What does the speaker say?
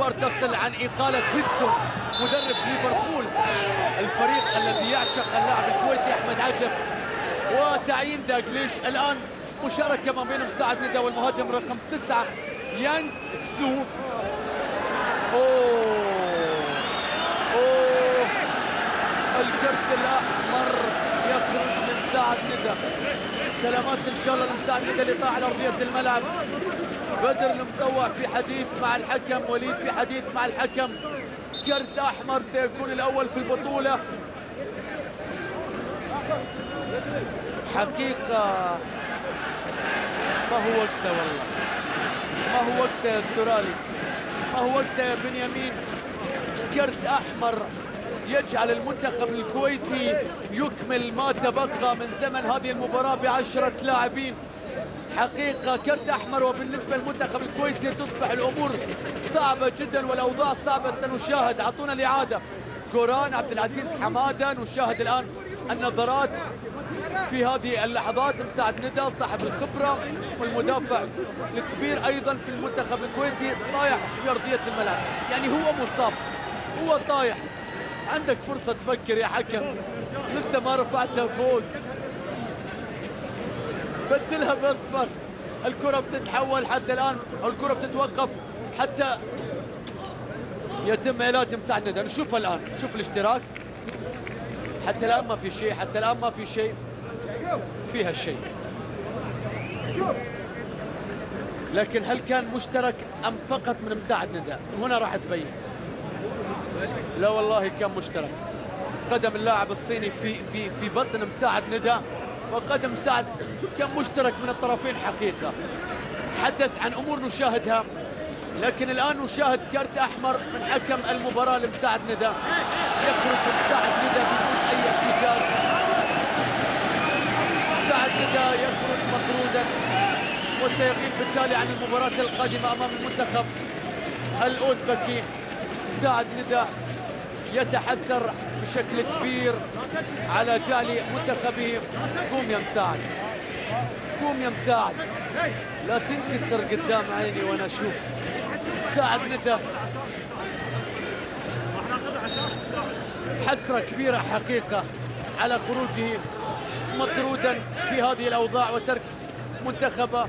الأخبار تصل عن إقالة هيدسون مدرب ليفربول، الفريق الذي يعشق اللاعب الكويتي أحمد عجب، وتعيين داغليش. الآن مشاركة ما بين مساعد ندى والمهاجم رقم 9 يانغ كسو. أوه الكرت الأحمر يخرج من مساعد ندى. سلامات إن شاء الله لمساعد ندى اللي طاح على أرضية الملعب. بدر المطوع في حديث مع الحكم، وليد في حديث مع الحكم. كرت أحمر سيكون الأول في البطولة. حقيقة ما هو وقته، والله ما هو وقته يا استرالي، ما هو وقته يا بنيامين. كرت أحمر يجعل المنتخب الكويتي يكمل ما تبقى من زمن هذه المباراة ب10 لاعبين. حقيقة كرت أحمر، وبالنسبة للمنتخب الكويتي تصبح الأمور صعبة جدا والأوضاع صعبة. سنشاهد، أعطونا الإعادة، جوران عبد العزيز حمادة. نشاهد الآن النظرات في هذه اللحظات. مساعد ندى صاحب الخبرة والمدافع الكبير أيضا في المنتخب الكويتي طايح في أرضية الملعب، يعني هو مصاب، هو طايح. عندك فرصة تفكر يا حكم، لسه ما رفعتها فوق، بدلها باصفر. الكرة بتتحول حتى الآن، أو الكرة بتتوقف حتى يتم علاج مساعد ندى. نشوفها الآن، شوف الاشتراك. حتى الآن ما في شيء، حتى الآن ما في شيء، فيها الشيء. لكن هل كان مشترك أم فقط من مساعد ندى؟ هنا راح تبين. لا والله كان مشترك. قدم اللاعب الصيني في بطن مساعد ندى، وقدم مساعد كان مشترك من الطرفين. حقيقة تحدث عن أمور نشاهدها، لكن الآن نشاهد كرت أحمر من حكم المباراة لمساعد ندى. يخرج مساعد ندى بدون أي احتجاج. مساعد ندى يخرج مطرودا، وسيغيب بالتالي عن المباراة القادمة أمام المنتخب الأوزبكي. مساعد ندى يتحسر بشكل كبير على جعل منتخبه. قوم يا مساعد، قوم يا مساعد، لا تنكسر قدام عيني وانا اشوف. مساعد ندى حسرة كبيرة حقيقة على خروجه مطرودا في هذه الأوضاع وترك منتخبه